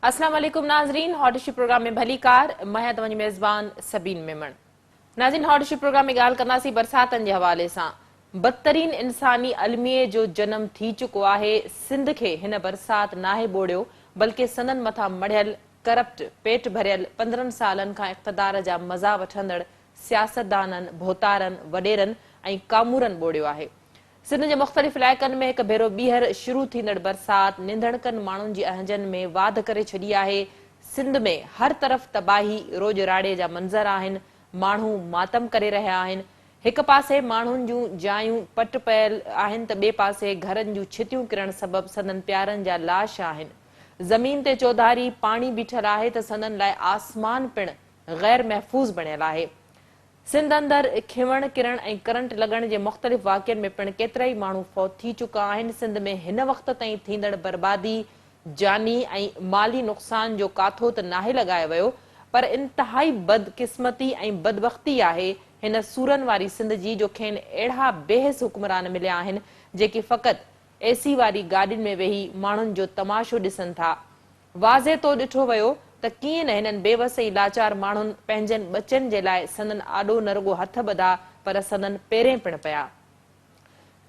अस्सलाम वालेकुम नाजरीन, हॉटशी प्रोग्राम में भली कार मैं तव्हांजी मेज़बान सबीन मेमण। नाज़रीन, हॉटशी प्रोग्राम में ॻाल्हि कंदासीं बरसातनि जे हवाले सां। बदतरीन इंसानी अलमीअ जो जनम थी चुको आहे। सिंध खे हिन बरसात नाहे ॿोड़ियो, बल्कि संदन मथां मढ़ियल करप्ट पेट भरियल 15 सालनि खां इक़्तिदार जा मज़ा वठंदड़ सियासतदाननि, भोतारनि, वॾेरनि ऐं कामूरनि ॿोड़ियो आहे। सिंध जे मुख़्तलिफ़ इलाइक़नि में हिकु भेरो ॿीहर शुरू थींदड़ बरसात निंधड़कनि माण्हुनि जी अहंजनि में वाध करे छॾी आहे। सिंध में हर तरफ़ तबाही रोज़ राड़े जा मंज़र आहिनि। माण्हू मातम करे रहिया आहिनि। हिकु पासे माण्हुनि जूं जायूं पट पयल आहिनि त ॿिए पासे घरनि जूं छितियूं किरण सबबि संदन प्यारनि जा लाश आहिनि। ज़मीन ते चौधारी पाणी बीठल आहे त संदन लाइ आसमान पिणु ग़ैर महफ़ूज़ बणियल आहे। सिंध अंदरि खिवण किरण ऐं करंट लॻण जे मुख़्तलिफ़ वाक़िअनि में पिणु केतिरा ई माण्हू फौत थी चुका आहिनि। सिंध में हिन वक़्त ताईं थींदड़ बर्बादी, जानी ऐं माली नुक़सान जो काथो त नाहे लॻायो वियो, पर इंतिहाई बदकिस्मती ऐं बदबख़्ती आहे हिन सूरनि वारी सिंध जी, जो खेनि अहिड़ा बेहिस हुक्मरान मिलिया आहिनि जेके फ़क़ति एसी वारी गाॾियुनि में वेही माण्हुनि जो तमाशो ॾिसनि था। वाज़े तो ॾिठो वियो त कीअं न हिननि बेवस ऐं लाचार माण्हुनि पंहिंजनि बचनि जे लाइ संदन आॾो न रुॻो हथ ॿधा पर संदन पेरें पिणु पिया।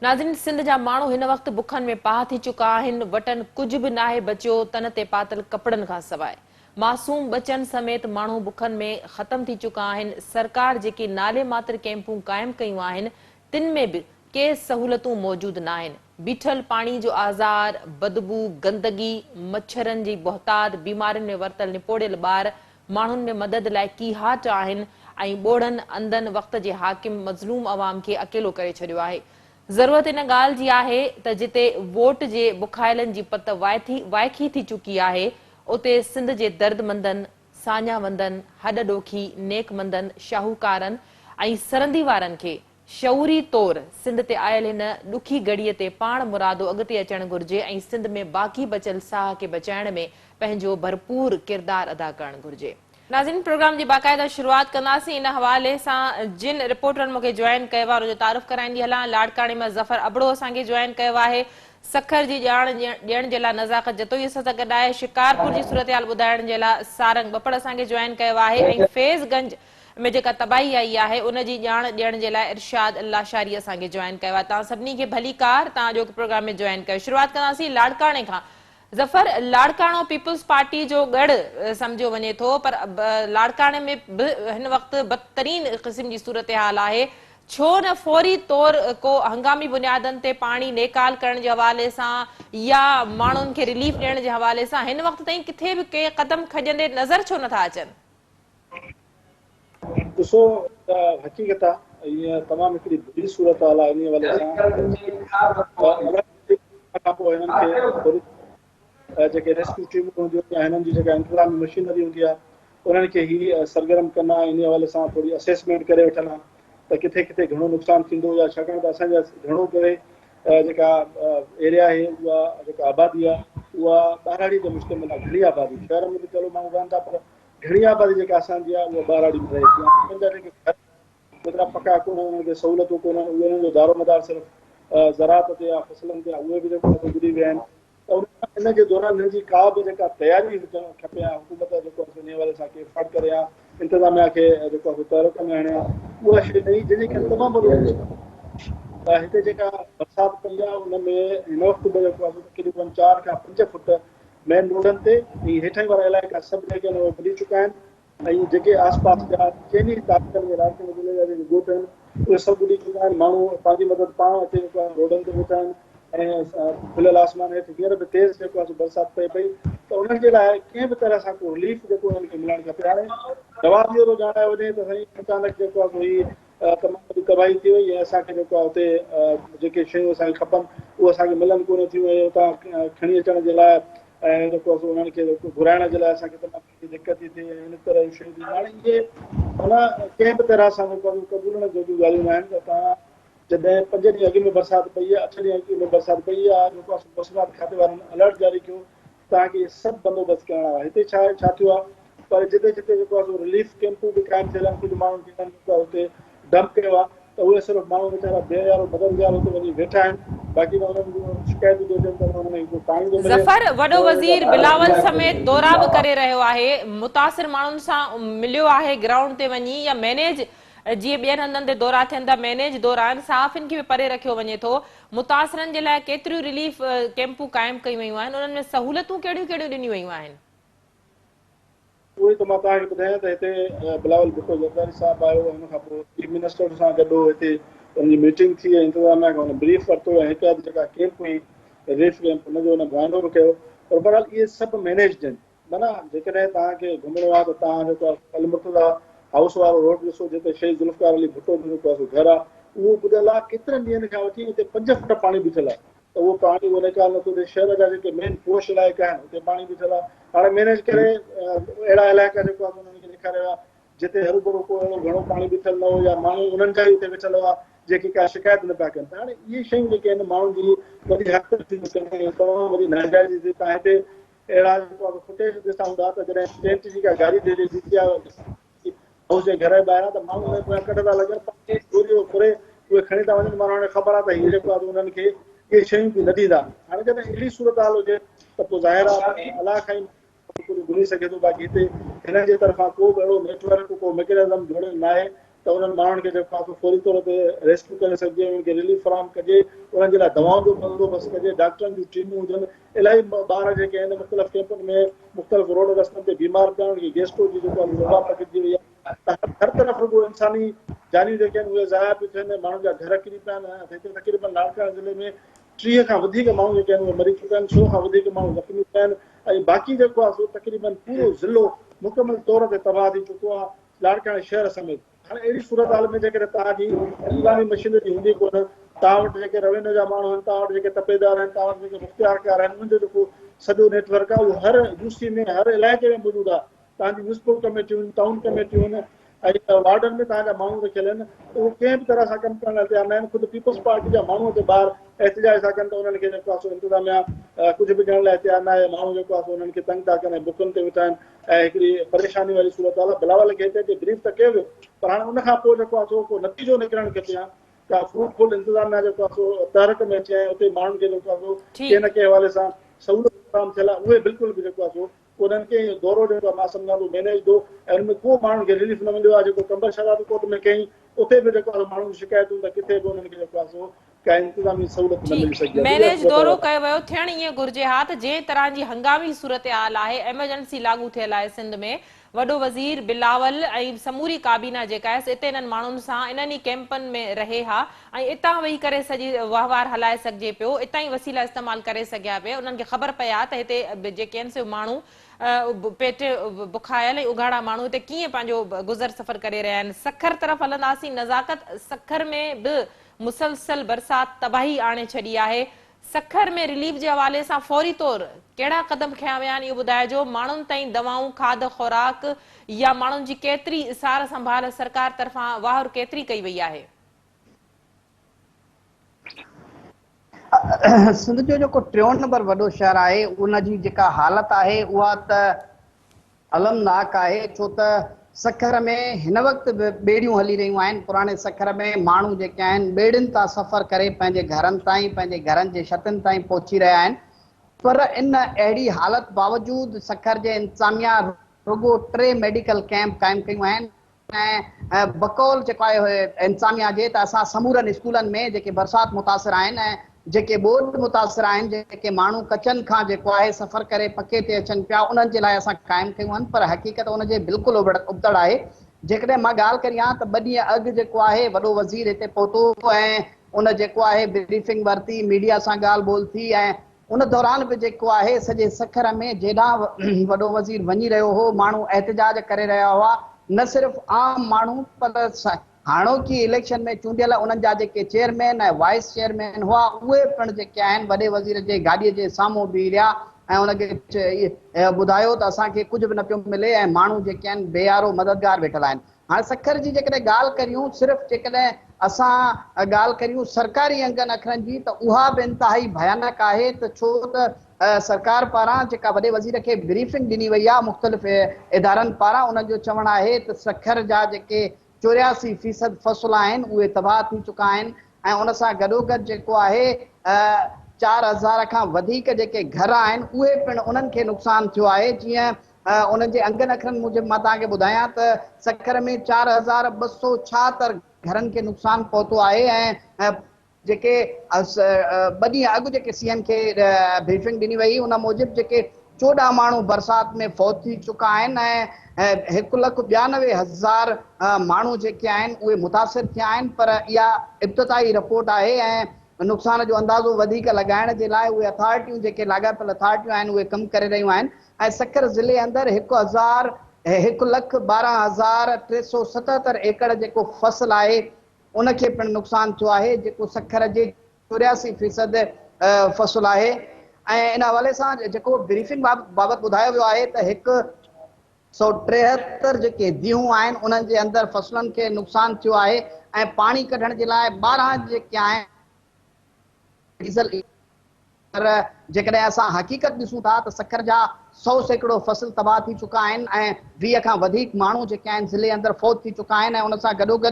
नाज़रीन, सिंध जा माण्हू हिन वक़्तु बुखनि में पाह थी चुका आहिनि। वटनि कुझु बि नाहे बचियो तन ते पातल कपिड़नि खां सवाइ। मासूम बचनि समेत माण्हू बुखनि में ख़तम थी चुका आहिनि। सरकार जेके नाले मात्र कैंपूं क़ाइमु कयूं आहिनि, तिन में बि के सहूलतूं मौजूदु न आहिनि। बीठल पाणी जो आज़ार, बदबू, गंदगी, मच्छरनि जी बोहताद, बीमारियुनि में वरतल निपोड़ियल ॿार माण्हुनि में मदद लाइ कीहाट आहिनि ऐं ॿोड़नि अंधनि वक़्त जे हाकिम मज़लूम अवाम खे अकेलो करे छॾियो आहे। ज़रूरत इन ॻाल्हि जी आहे त जिते वोट जे बुखायलनि जी पत वाइखी थी चुकी आहे, उते सिंध जे दर्दमंदनि, साञावंदनि, हॾ ॾोखी, नेकमंदनि, शाहूकारनि ऐं सरंदी वारनि खे शऊरी तौर सिंध ते आयल हिन ॾुखी घड़ीअ ते पाण मुरादो अॻिते अचणु घुर्जे ऐं सिंध में बाक़ी बचियल साह खे बचाइण में पंहिंजो भरपूर किरदारु अदा करणु घुर्जे। नाज़रीन, प्रोग्राम जी बाक़ाइदा शुरूआत कंदासीं इन हवाले सां जिन रिपोर्टरनि मूंखे जॉइन कयो आहे, तारीफ़ कराईंदी हलां। लाड़काणे में ज़फ़र अबड़ो असांखे जॉइन कयो आहे। सखर जी ॼाण ॾियण जे लाइ नज़ाकत जतोई असां सां गॾु आहे। शिकारपुर जी सूरतहाल ॿुधाइण जे लाइ सारंग बपड़ असांखे जॉइन कयो आहे ऐं फैज़गंज में जेका तबाही आई आहे उन जी ॼाण ॾियण जे लाइ इरशाद लाशारी असांखे जॉइन कयो आहे। तव्हां सभिनी खे भली कार, तव्हांजो प्रोग्राम में जॉइन कयो। शुरूआत कंदासीं लाड़काणे खां। ज़फ़र, लाड़काणो पीपल्स पार्टी जो गढ़ सम्झो वञे थो, पर लाड़काणे में बि हिन वक़्तु बदतरीन क़िस्म जी सूरत हाल आहे। छो न फौरी तौर को हंगामी बुनियादनि ते पाणी नेकाल करण जे हवाले सां या माण्हुनि खे रिलीफ ॾियण जे हवाले सां हिन वक़्त ताईं किथे बि के क़दम खॼंदे नज़र छो नथा अचनि? ॾिसो, हक़ीक़त आहे इहा तमामु हिकिड़ी बुरी सूरत हाल आहे। इन हवाले सां जेके रेस्क्यू टीमूं हूंदियूं आहिनि, हिननि जी जेका इंतज़ामी मशीनरी हूंदी आहे, उन्हनि खे ई सरगर्म कंदा। इन हवाले सां थोरी असेसमेंट करे वठंदा त किथे किथे घणो नुक़सानु थींदो, या छाकाणि त असांजा घणो करे जेका एरिया आहे, उहा जेका आबादी आहे उहा ॿाराड़ी ते मुश्तमिल आहे। घणी आबादी शहर में बि चलो माण्हू रहनि था, पर घणी आबादी जेका असांजी आहे उहा ॿाराड़ी में रहे थी। उन्हनि जा जेके केतिरा पका कोन, उन्हनि खे सहूलियतूं कोन, उहे उन्हनि जो दारो मदार सिर्फ़ु ज़राअत ते आहे, फसलनि ते आहे, उहे बि जेको गुज़री विया आहिनि। त इन जे दौरान हिन जी का बि जेका तयारी हुजणु खपे, हुकूमत जेको इन हवाले सां के फंड करे या इंतिज़ामिया खे जेको आहे तहरीक में आणिया, उहा शइ नई जंहिंजे करे तमामु वॾो त हिते जेका बरसाति पई आहे उन में हिन वक़्तु बि जेको आहे तक़रीबन 4 खां 5 फुट मेन रोडनि ते ऐं हेठां वारा इलाइक़ा सभु जेके आहिनि उहे मिली चुका आहिनि ऐं जेके आस पास जा चइनी ताक़तनि जे इलाइक़े में जा जेके ॻोठ आहिनि उहे सभु ॿुॾी चुका आहिनि। माण्हू पंहिंजी मदद पाण अचे जेको आहे रोडनि ते वेठा आहिनि ऐं खुलियल आसमान हेठि हींअर बि तेज़ जेको आहे बरसाति पए पई, त उन्हनि जे लाइ कंहिं बि तरह सां को रिलीफ जेको उन्हनि खे मिलणु खपे। हाणे जवाब इहो थो ॼाणायो वञे त साईं अचानक जेको आहे कोई तमामु वॾी तबाही थी वई ऐं असांखे जेको आहे हुते जेके शयूं असांखे खपनि उहे असांखे मिलनि कोन थियूं ऐं हुतां खणी अचण जे लाइ ऐं जेको आहे उन्हनि खे घुराइण जे लाइ असांखे तमामु दिक़त थी थिए। इन तरह जूं शयूं थियूं। हाणे इहे माना कंहिं बि तरह सां जेको आहे क़बूलण जूं ॻाल्हियूं आहिनि त तव्हां जॾहिं 5 ॾींहं अॻु में बरसाति पई आहे, 8 ॾींहं अॻु में बरसाति पई आहे, जेको आहे मौसमात खाते वारनि अलर्ट जारी कयो तव्हांखे सभु बंदोबस्तु करणा हुआ। हिते छा थियो आहे, पर जिते जिते जेको आहे रिलीफ कैंपूं बि क़ाइमु थियल आहिनि, कुझु माण्हुनि खे हुते डंप कयो आहे, त उहे सिर्फ़ु माण्हू वीचारा बेयारो मददगार हुते वञी वेठा आहिनि। बाक़ी शिकायतूं थो अचनि त हुन में को पाणी थो मिले। ज़फ़र, वॾो वज़ीर बिलावल समेत दौरा बि करे रहियो आहे, मुतासिर माण्हुनि सां मिलियो आहे ग्राउंड ते वञी, या मैनेज जीअं ॿियनि हंधनि ते दौरा थियनि था मैनेज दौरा आहिनि, साफ़िन खे बि परे रखियो वञे थो। मुतासिरनि जे लाइ केतिरियूं रिलीफ कैंपूं क़ाइमु कयूं वयूं आहिनि, उन्हनि में सहूलियतूं कहिड़ियूं कहिड़ियूं ॾिनियूं वयूं आहिनि? उहे त मां तव्हांखे ॿुधायां त हिते बिलावल भुट्टो ज़रदारी साहिबु आयो, हुन खां पोइ चीफ मिनिस्टर सां गॾु हिते हुनजी मीटिंग थी, इंतिज़ामिया खां हुन ब्रीफ वरितो ऐं हिकु अधि जेका कैंप हुई रिलीफ कैंप हुनजो हुन मुआइनो बि कयो। पर बहरहाल इहे सभु मैनेज्ड आहिनि। माना जेकॾहिं तव्हांखे घुमिणो आहे त तव्हां जेको आहे अलमुर्तज़ा हाउस वारो रोड ॾिसो, जिते शहीद ज़ुल्फ़कार अली भुट्टो जो जेको आहे घर आहे, उहो ॿुधियल आहे केतिरनि ॾींहंनि खां वठी हुते 5 फुट पाणी बीठल आहे। त उहो पाणी उहो निकाल नथो थिए। शहर जा जेके मेन पोश इलाइक़ा आहिनि उते पाणी बीठल आहे। हाणे मैनेज करे अहिड़ा इलाइक़ा जेको आहे उन्हनि खे ॾेखारियो आहे जिते हरू भरू को अहिड़ो घणो पाणी बीठल न हो, या माण्हू उन्हनि जा ई हुते बीठल हुआ जेके का शिकायत न पिया कनि। त हाणे इहे शयूं जेके आहिनि माण्हुनि जी वॾी हक़ तमामु वॾी नाजाइज़ी थी। तव्हां हिते अहिड़ा जेको आहे फुटेज ॾिसा हूंदा त जॾहिं टेंट जी का गाॾी बीठी आहे हाउस जे घर जे ॿाहिरां, त माण्हू उन पोयां कढ था लॻनि, फुरे उहे खणी था वञनि। माना हाणे ख़बर आहे त हीउ जेको आहे उन्हनि खे इहे शयूं बि न ॾींदा। हाणे जॾहिं अहिड़ी सूरत हाल हुजे त पोइ ज़ाहिर आहे अलाह खां ई घुमी सघे थो। बाक़ी हिते हिन जे तरफ़ां को बि अहिड़ो नेटवर्क को मैकेनिज़म जुड़ियल न आहे त उन्हनि माण्हुनि खे जेको आहे फौरी तौर ते रेस्क्यू करे सघिजे, उन्हनि खे रिलीफ फराहम कजे, उन्हनि जे लाइ दवाउनि जो बंदोबस्तु कजे, डॉक्टरनि जूं टीमूं हुजनि। इलाही ॿार जेके आहिनि मुख़्तलिफ़ कैंपनि में मुख़्तलिफ़ रोड रस्तनि ते बीमार पिया आहिनि, गेस्टो जी जेको आहे वबा पकिड़िजी वई आहे। त हर तरफ़ रुॻो इंसानी जानियूं जेके आहिनि उहे ज़ाया पियूं थियनि, माण्हुनि जा घर किरी पिया आहिनि। हिते तक़रीबन लाड़काने ज़िले में 30 खां वधीक माण्हू जेके आहिनि उहे मरी चुका आहिनि, 100 खां वधीक माण्हू ज़ख़्मी पिया आहिनि, ऐं बाक़ी जेको आहे सो तक़रीबन पूरो ज़िलो मुकमल तौर ते तबाह थी चुको आहे, लाड़काने शहर समेत। हाणे अहिड़ी सूरत हाल में जेकॾहिं तव्हांजी इंतज़ामी मशीनरी हूंदी कोन, तव्हां वटि जेके रेवेन्यू जा माण्हू आहिनि, तव्हां वटि जेके तपेदार आहिनि, तव्हां वटि जेके मुख़्तियारकार आहिनि, उन्हनि जो जेको सॼो नेटवर्क आहे उहो हर यूसी में हर इलाइक़े में मौजूदु आहे। तव्हांजी म्यूनिसिपल कमेटियूं आहिनि, टाउन कमेटियूं आहिनि, ऐं वार्डनि में तव्हांजा माण्हू रखियल आहिनि, त उहो कंहिं बि तरह सां कमु करण लाइ तयारु न आहिनि। ख़ुदि पीपल्स पार्टी जा माण्हू हिते ॿाहिरि एहतिजाज था कनि त उन्हनि खे जेको आहे सो इंतिज़ामिया कुझु बि करण लाइ तयारु न आहे। माण्हू जेको आहे सो उन्हनि खे तंग था कनि, बुखनि ते वेठा आहिनि, ऐं हिकिड़ी परेशानी वारी सूरत हाल आहे। बिलावल खे हिते ब्रीफ त कयो वियो, पर हाणे उनखां पोइ जेको आहे सो को नतीजो निकिरणु खपे हा। का फ्रूटफुल इंतिज़ामिया जेको आहे सो तहरक में अचे, ऐं उते माण्हुनि खे जेको आहे सो कंहिं न कंहिं हवाले सां सहूलियत फराहम थियल आहे, उहे बिल्कुलु बि जेको आहे सो उन्हनि खे दौरो जेको आहे मां सम्झां थो मैनेज दो, ऐं हुन में को माण्हुनि खे रिलीफ न मिलियो आहे। जेको कंबर शराबी कोर्ट में कई उते बि जेको आहे माण्हुनि जी शिकायतूं त किथे बि उन्हनि खे जेको आहे सो का इंतिज़ामी सहूलियत न मिली सघी आहे। मैनेज दौरो कयो वियो, थियण ईअं घुर्जे हा त जंहिं तरह जी हंगामी सूरत हाल आहे, एमरजेंसी लागू थियल आहे सिंध में, वॾो वज़ीर बिलावल ऐं समूरी काबीना जेका आहे हिते इन्हनि माण्हुनि सां इन्हनि ई कैंपनि में रहे हा, ऐं इतां वेही करे सॼी वहिंवार हलाए सघिजे पियो, इतां ई वसीला इस्तेमालु करे सघिया पिया। उन्हनि खे ख़बर पए हा त हिते जेके आहिनि से माण्हू पेट बुखायल ऐं उघाड़ा माण्हू हिते कीअं पंहिंजो गुज़र सफ़र करे रहिया आहिनि। सखर तरफ़ हलंदासीं। नज़ाकत, सखर में बि मुसलसल बरसात तबाही आणे छॾी आहे। सखर में रिलीफ जे हवाले सां फौरी तौर कहिड़ा क़दम खयां विया आहिनि, इहो ॿुधाइजो। माण्हुनि ताईं दवाऊं, खाद खुराक या माण्हुनि जी केतिरी सार संभाल सरकार तरफ़ां वाहर केतिरी कई वई आहे? सिंध जो जेको 3 नंबर वॾो शहर आहे, उनजी जेका हालत आहे उहा त अलमनाक आहे, छो त सखर में हिन वक़्तु ॿेड़ियूं हली रहियूं आहिनि। पुराणे सखर में माण्हू जेके आहिनि ॿेड़ियुनि तां सफ़र करे पंहिंजे घरनि ताईं, पंहिंजे घरनि जे छतनि ताईं पहुची रहिया आहिनि। पर इन अहिड़ी हालत बावजूदि सखर जे इंतिज़ामिया रुॻो 3 मेडिकल कैंप क़ाइमु कयूं आहिनि, ऐं बकौल जेको आहे इंतिज़ामिया जे त असां समूरनि स्कूलनि में जेके बरसाति मुतासिर आहिनि ऐं जेके ॿोॾि मुतासिर आहिनि, जेके माण्हू कचनि खां जेको आहे सफ़र करे पके ते अचनि पिया, उन्हनि जे लाइ असां क़ाइमु कयूं आहिनि। पर हक़ीक़त उनजे बिल्कुलु उबतड़ आहे। जेकॾहिं मां ॻाल्हि करियां त 2 ॾींहं अॻु जेको आहे वॾो वज़ीर हिते पहुतो ऐं उन जेको आहे ब्रीफिंग वरिती, मीडिया सां ॻाल्हि ॿोल थी, ऐं उन दौरान बि जेको आहे सॼे सखर में जेॾां वॾो वज़ीर वञी रहियो हो, माण्हू एहतिजाज करे रहिया हुआ। न सिर्फ़ु आम माण्हू, पर हाणोकी इलेक्शन में चूंडियल उन्हनि जा जेके चेयरमैन ऐं वाइस चेयरमैन हुआ, उहे पिणु जेके आहिनि वॾे वज़ीर जे गाॾीअ जे साम्हूं बीह रहिया ऐं उनखे ॿुधायो त असांखे कुझु बि न पियो मिले ऐं माण्हू जेके आहिनि बेयारो मददगार वेठल आहिनि। हाणे सखर जी जेकॾहिं ॻाल्हि करियूं, सिर्फ़ु जेकॾहिं असां ॻाल्हि करियूं सरकारी अंगनि अखरनि जी, त उहा बि इंतिहाई भयानक आहे। त छो त सरकार पारां जेका वॾे वज़ीर खे ब्रीफिंग ॾिनी वई आहे मुख़्तलिफ़ इदारनि पारां, उन्हनि जो चवणु आहे त सखर जा जेके 84% फ़सुल आहिनि उहे तबाह थी चुका आहिनि। ऐं उन सां गॾोगॾु जेको आहे 4000 खां वधीक जेके घर आहिनि उहे पिणु उन्हनि खे नुक़सानु थियो आहे। जीअं उन्हनि जे अंगनि अखरनि मूजिबि मां तव्हांखे ॿुधायां त सखर में 4276 घरनि खे नुक़सानु पहुतो आहे। ऐं जेके 2 ॾींहं अॻु जेके सीएम खे ब्रीफिंग ॾिनी वई उन मूजिबि जेके 14 माण्हू बरसात में फौत थी चुका आहिनि ऐं 1,92,000 माण्हू जेके आहिनि उहे मुतासिर थिया आहिनि। पर इहा इब्तिदाई रिपोर्ट आहे ऐं नुक़सान जो अंदाज़ो वधीक लॻाइण जे लाइ उहे अथॉरिटियूं जेके लाॻापियल अथॉरिटियूं आहिनि उहे कमु करे रहियूं आहिनि। ऐं सखर ज़िले अंदरि 1,12,377 एकड़ जेको फसल आहे उनखे पिणु नुक़सानु थियो आहे, जेको सखर जे 84% फसल आहे। ऐं इन हवाले सां जेको ब्रीफिंग बाबति ॿुधायो वियो आहे त 173 जेके दीहूं आहिनि उन्हनि जे अंदरि फसलनि खे नुक़सानु थियो आहे ऐं पाणी कढण जे लाइ 12 जेके आहिनि डीज़ल। पर जेकॾहिं असां हक़ीक़त ॾिसूं था त सखर जा 100% फसल तबाह थी चुका आहिनि ऐं 20 खां वधीक माण्हू जेके आहिनि ज़िले अंदरि फौत थी चुका आहिनि। ऐं उन सां गॾोगॾु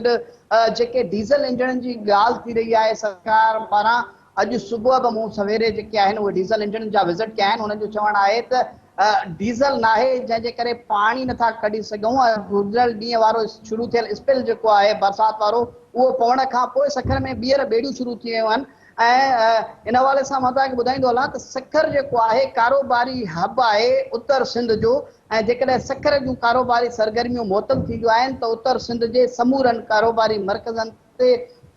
जेके डीज़ल इंजन जी ॻाल्हि थी रही आहे सरकार पारां, अॼु सुबुह बि मूं सवेरे जेके आहिनि उहे डीज़ल इंजन जा विज़िट कया आहिनि। उन्हनि जो चवणु आहे त डीज़ल नाहे जंहिंजे करे पाणी नथा कढी सघूं। गुज़िरियल ॾींहं वारो शुरू थियल स्पेल जेको आहे बरसाति वारो उहो पवण खां पोइ सखर में ॿीहर ॿेड़ियूं शुरू थी वियूं आहिनि। ऐं इन हवाले सां मां तव्हांखे ॿुधाईंदो हलां त सखर जेको आहे कारोबारी हब आहे उत्तर सिंध जो। ऐं जेकॾहिं सखर जूं कारोबारी सरगर्मियूं मुअतल थींदियूं आहिनि त उत्तर सिंध जे समूरनि कारोबारी मर्कज़नि ते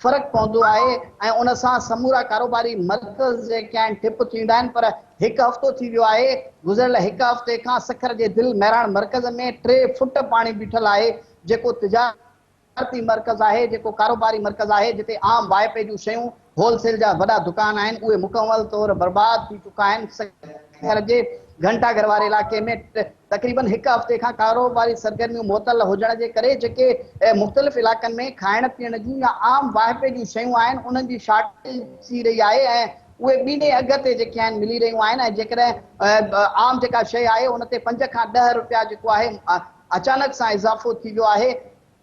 फ़र्क़ु पवंदो आहे ऐं उन सां समूरा कारोबारी मर्कज़ जेके आहिनि ठिप थींदा आहिनि। पर हिकु हफ़्तो थी वियो आहे, गुज़िरियल हिकु हफ़्ते खां सखर जे दिलि महिराण मर्कज़ में 3 फुट पाणी बीठल आहे, जेको तिजारती मर्कज़ आहे, जेको कारोबारी मर्कज़ आहे, जिते आम वाइपे जूं शयूं होलसेल जा वॾा दुकान आहिनि उहे मुकमल तौर बर्बाद थी चुका आहिनि। शहर जे घंटाघर वारे इलाइक़े में तक़रीबन हिकु हफ़्ते खां कारोबारी सरगर्मियूं मुअतल हुजण जे करे जेके मुख़्तलिफ़ इलाइक़नि में खाइण पीअण जूं या आम वाइपे जूं शयूं आहिनि उन्हनि जी शॉर्टेज थी रही आहे ऐं उहे ॿीणे अघ ते जेके आहिनि मिली रहियूं आहिनि। ऐं जेकॾहिं आम जेका शइ आहे उन ते 5 खां 10 रुपया जेको आहे अचानक सां इज़ाफ़ो थी वियो आहे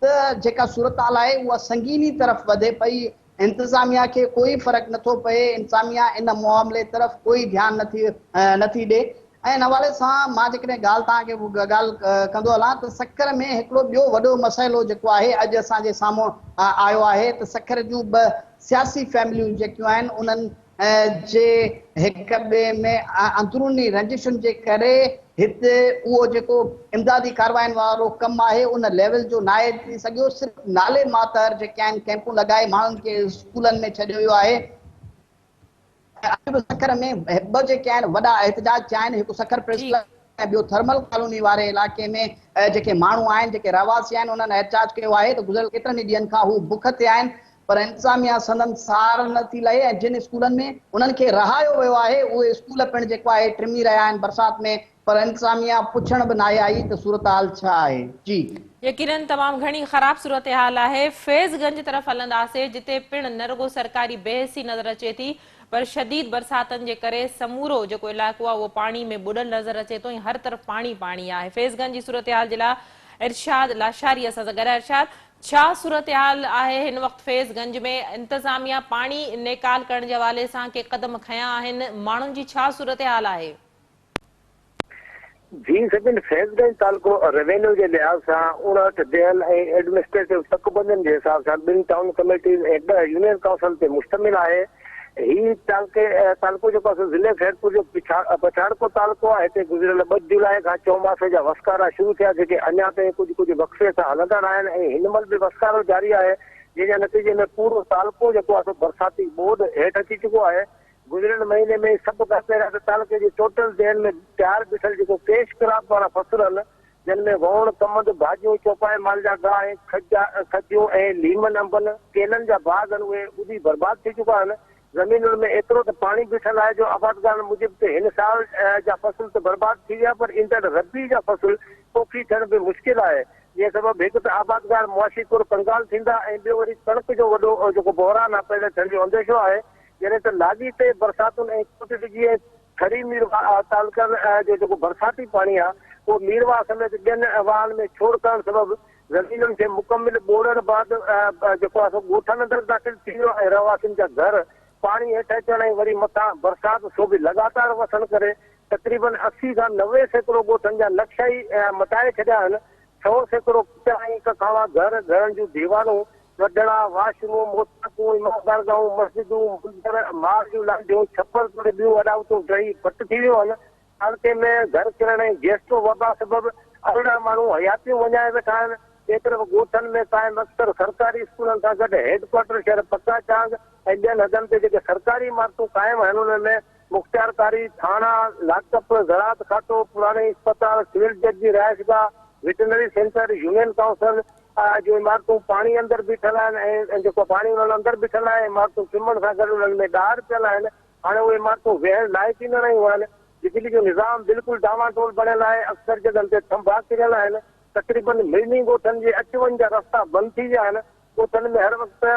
त जेका सूरत हाल आहे उहा संगीनी तरफ़ वधे पई। इंतिज़ामिया खे कोई फ़र्क़ु नथो पए, इंतिज़ामिया इन मामले तरफ़ कोई ध्यानु नथी ॾे। ऐं इन हवाले सां मां जेकॾहिं ॻाल्हि तव्हांखे ॻाल्हि कंदो हलां त सखर में हिकिड़ो ॿियो वॾो मसइलो जेको आहे अॼु असांजे साम्हूं आयो आहे त सखर जूं 2 सियासी फैमिलियूं जेकियूं आहिनि उन्हनि जे हिक ॿिए में अंदरूनी रंजिशुनि जे करे हिते उहो जेको इमदादी कारवाइनि वारो कमु आहे उन लेवल जो नाहे थी सघियो। सिर्फ़ु नाले मातर जेके आहिनि कैंपूं लॻाए माण्हुनि खे स्कूलनि में छॾियो वियो आहे। अॼु बि सखर में 2 जेके आहिनि वॾा एहतजाज थिया आहिनि, हिकु सखर प्रेस क्लब ऐं ॿियो थर्मल कॉलोनी वारे इलाइक़े में जेके माण्हू आहिनि जेके रहवासी आहिनि उन्हनि एहतजाज कयो आहे त गुज़िरियल केतिरनि ई ॾींहंनि खां हू बुख ते आहिनि पर इंतिज़ामिया संदन सार नथी लहे। ऐं जिन स्कूलनि में उन्हनि खे रहायो वियो आहे उहे स्कूल पिणु जेको आहे टिमी रहिया आहिनि बरसाति में, पर इंतिज़ामिया पुछण बि न आई त सूरत हाल छा आहे। जी यकीनन तमाम घणी ख़राब सूरत हाल है। फैज़गंज तरफ़ हलंदासीं जिते पिण न रुगो सरकारी बहसी नज़र अचे थी पर शदीद बरसातन जे करे समूरो जो इलाइक़ो आहे वो पानी में बुडल नज़र अचे तो। हर तरफ़ पानी पानी है। फैज़गंज की सूरत हाल जे लाइ इरशाद लाशारी असां सां ॻाल्हाए। इरशाद, छा सूरत हाल आहे हिन वक़्तु फैज़गंज में? इंतज़ामिया पानी नेकाल करण जे हवाले सां के क़दम खयां आहिनि? माण्हुनि जी छा सूरत हाल आहे? जी सभिनि फैज़गंज तालुको रेवेन्यू के लिहाज़ से 59 दियल एडमिनिस्ट्रेटिव तकबंदियुनि के हिसाब से 2 टाउन कमेटीज़ ऐं 10 यूनियन काउंसिल ते मुश्तमिल है। ही तालुको जो ज़िले खैरपुर जो पछाड़को तालुको है। हिते गुज़िरियल 2 जुलाई खां चौमासे जा वसकारा शुरू थिया जेके अञा ताईं कुछ वक़्फ़े सां हलंदा आहिनि ऐं हिन महिल बि वसकारो जारी है, जंहिंजे नतीजे में पूरो तालुको जेको आहे बरसाती बोझ हेठि अची चुको है। गुज़िरियल महीने में सब खां पहिरियां त तालुके जी टोटल देन में तैयार बीठल जेको कैश क्रॉप वारा फसल आहिनि जिनमें वण कमंद भाॼियूं चौपाए माल जा गाह खजियूं ऐं लीमन अंबनि केलनि जा बाग आहिनि उहे ॿुधी बर्बाद थी चुका आहिनि। ज़मीनुनि में एतिरो त पाणी बीठल आहे जो आबादगार मूजिबि त हिन साल जा फसल त बर्बाद थी विया पर ईंदड़ रबी जा फसल पोखी थियण बि मुश्किल आहे। जे सबबि हिकु त आबादगार मुआशी तौरु कंगाल थींदा ऐं ॿियो वरी कणिक जो वॾो जेको बहिरान आहे पैदा थियण जो अंदेशो आहे। जॾहिं त लाॻीते बरसातुनि ऐं कुदरती खड़ी मीरवा तालुकनि जो जेको बरसाती पाणी आहे उहो मीरवा समेत ॿियनि वाहन में छोड़ करण सबबि ज़मीनुनि खे मुकमिल ॿोड़ण बाद जेको आहे ॻोठनि अंदरि दाख़िल थी वियो ऐं रहवासियुनि जा घर पाणी हेठि अचण ऐं वरी मथां बरसाति सो बि लगातार वसण करे तक़रीबन 80 खां 90% ॻोठनि जा नक्शा ई मटाए छॾिया आहिनि। 100% ऐं कखावा घर, घरनि जूं दीवारूं, वॾड़ा, वाशरूम, मोटरूं, इमामबारगाहूं, मस्जिदूं, मंदर, माल जूं लांडियूं, छप्पर तोड़े ॿियूं अॾावतूं टही फट थी वियूं आहिनि। हल्के में घर किरण ऐं गैस्ट्रो वबा सबबि अरिड़हं माण्हू हयातियूं वञाए वेठा आहिनि। ॿिए तरफ़ ॻोठनि में क़ाइम अक्सर सरकारी स्कूलनि सां गॾु हेडक्वार्टर शहर पक्का चांग ऐं ॿियनि हंधनि ते जेके सरकारी इमारतूं क़ाइम आहिनि उन्हनि में मुख़्तियारकारी, थाणा, लाकअप, ज़राअत खातो, पुराणे अस्पताल, सिविल जज जी रिहाइशगाह, वेटनरी सेंटर, यूनियन काउंसिल जो इमारतूं पाणी अंदरि बीठल आहिनि ऐं जेको पाणी उन्हनि अंदरि बीठल आहे इमारतूं चिमण सां गॾु उन्हनि में ॾार पियल आहिनि। हाणे उहे इमारतूं वेहण लाइक़ ई न रहियूं आहिनि। बिजली जो निज़ाम बिल्कुलु डामाडोल बणियल आहे। अक्सर जॻहनि ते थंभा किरियल आहिनि। तक़रीबन मिलनी ॻोठनि जे अच वञ जा रस्ता बंदि थी विया आहिनि। ॻोठनि में हर वक़्तु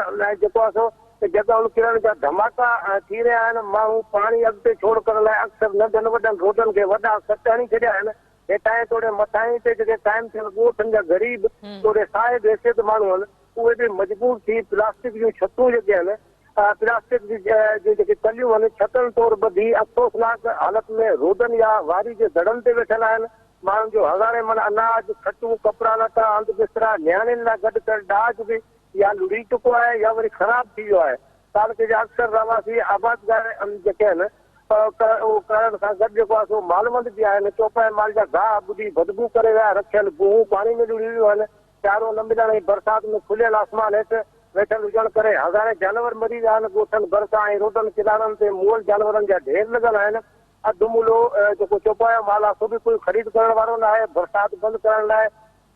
जेको आहे सो जॻहियुनि किरण जा धमाका थी रहिया आहिनि। माण्हू पाणी अॻिते छोड़ करण लाइ अक्सर नंढनि वॾनि रोडनि खे वॾा सट हणी छॾिया आहिनि। हेठां थोरे मथां ते जेके क़ाइम थियल ॻोठनि जा ग़रीब थोरे साहिब हैसियत माण्हू आहिनि उहे बि मजबूर थी प्लास्टिक जूं छतूं जेके आहिनि प्लास्टिक जी जेके कलियूं आहिनि छतनि तौरु ॿधी अफ़सोसनाक हालत में रोडनि या वारी जे दड़नि ते वेठल आहिनि। माण्हुनि जो हज़ारे मन अनाज, खटूं, कपिड़ा लटा, अंध बिस्तरा नियाणियुनि लाइ गॾु कयल ॾाज बि या लुड़ी चुको आहे या वरी ख़राबु थी वियो आहे। तालुके जा अक्सर रहवासी आबादगार जेके आहिनि करण सां गॾु जेको आहे सो मालमंद बि आहिनि। चौपाए माल जा गाह ॿुधी बदबू करे विया रखियल गुहूं पाणी में डुड़ी वियूं आहिनि। चारो न मिलण ऐं बरसाति में खुलियल आसमान हेठि वेठल हुजण करे हज़ारे जानवर मरी विया आहिनि। ॻोठनि भरिसां ऐं रोडनि किनारनि ते मुअल जानवरनि जा ढेर लॻल आहिनि। अधु मुलो जेको चौपायो माल आहे सो बि कोई ख़रीद करण वारो न आहे। बरसाति बंदि करण लाइ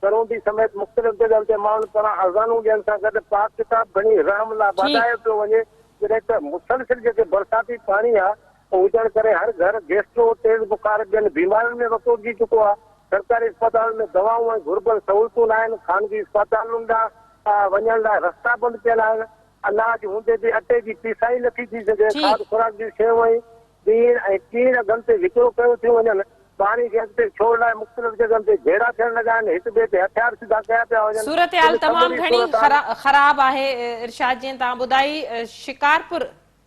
करोंदी समेत मुख़्तलिफ़ जॻहनि ते माण्हुनि पारां अज़ानूं ॾियण सां गॾु पाक किताब खणी रहम लाइ वधायो पियो वञे। जॾहिं त मुसलसिल जेके बरसाती पाणी आहे हुजण करे हर घर गैस्ट्रो, तेज़ बुखार ॿियनि बीमारियुनि में वकोड़जी चुको आहे। सरकारी अस्पताल में दवाऊं ऐं घुर्बल सहूलियतूं न आहिनि। ख़ानगी अस्पतालुनि ॾांहुं वञण लाइ रस्ता बंदि पियल आहिनि। अनाज हूंदे बि अटे जी पिसाई नथी थी सघे। खाद खुराक जी शयूं ऐं बीण ऐं टीण अघनि ते विकिरो कयो थियूं वञनि। पाणी खे अॻिते छोड़ लाइ मुख़्तलिफ़ जॻहनि ते भेड़ा थियण लॻा आहिनि। हिक ॿिए ते हथियार सिधा कया पिया वञनि। सूरत हाल तमामु घणी ख़राब आहे। इरशाद जीअं तव्हां ॿुधाई शिकारपुर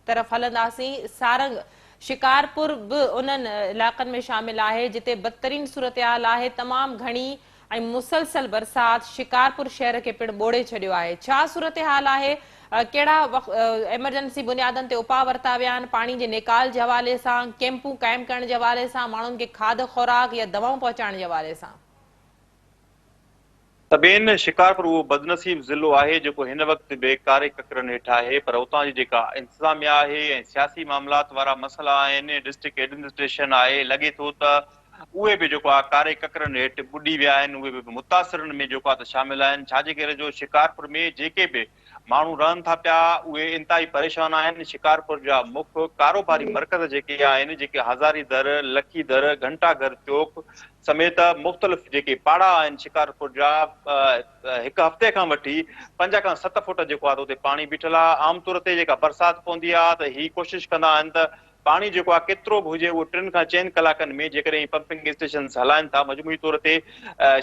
तरफ़ हलंदासीं। सारंग शिकारपुर बि उन्हनि इलाक़नि में शामिल आहे जिते बदतरीन सूरत हाल आहे। तमामु घणी ऐं मुसलसल बरसाति शिकारपुर शहर खे पिणु ॿोड़े छॾियो आहे। छा सूरत हाल आहे? कहिड़ा एमरजेंसी बुनियादनि ते उपाउ वरिता विया आहिनि? पाणी जे निकाल जे हवाले सां, कैंपूं क़ाइमु करण जे हवाले सां, माण्हुनि खे खाद खुराक या दवाऊं पहुचाइण जे हवाले सां? तबेन शिकारपुर उहो बदनसीब ज़िलो आहे जेको हिन वक़्तु बेकारे ककरनि हेठि आहे। पर उतां जी जेका इंतिज़ामिया आहे ऐं सियासी मामलात वारा मसइला आहिनि, डिस्ट्रिक्ट एडमिनिस्ट्रेशन आहे, लॻे थो त उहे बि जेको आहे कारे ककरनि हेठि ॿुॾी विया आहिनि। उहे बि मुतासिरनि में जेको आहे त शामिल आहिनि। छाजे करे जो शिकारपुर में जेके बि माण्हू रहनि था पिया उहे इंतिहाई परेशान आहिनि। शिकारपुर जा मुख्य कारोबारी मर्कज़ जेके आहिनि, जेके हज़ारी दर, लखी दर, घंटाघर चौक समेत मुख़्तलिफ़ जेके पाड़ा आहिनि शिकारपुर जा हिकु हफ़्ते खां वठी 5 खां 7 फुट जेको आहे त उते पाणी बीठल आहे। आमतौर ते जेका बरसाति पवंदी आहे त ही कोशिशि कंदा आहिनि त पाणी जेको आहे केतिरो बि हुजे उहो 3 खां 4 कलाकनि में जेकॾहिं पंपिंग स्टेशन हलाइनि था। मजमूई तौर ते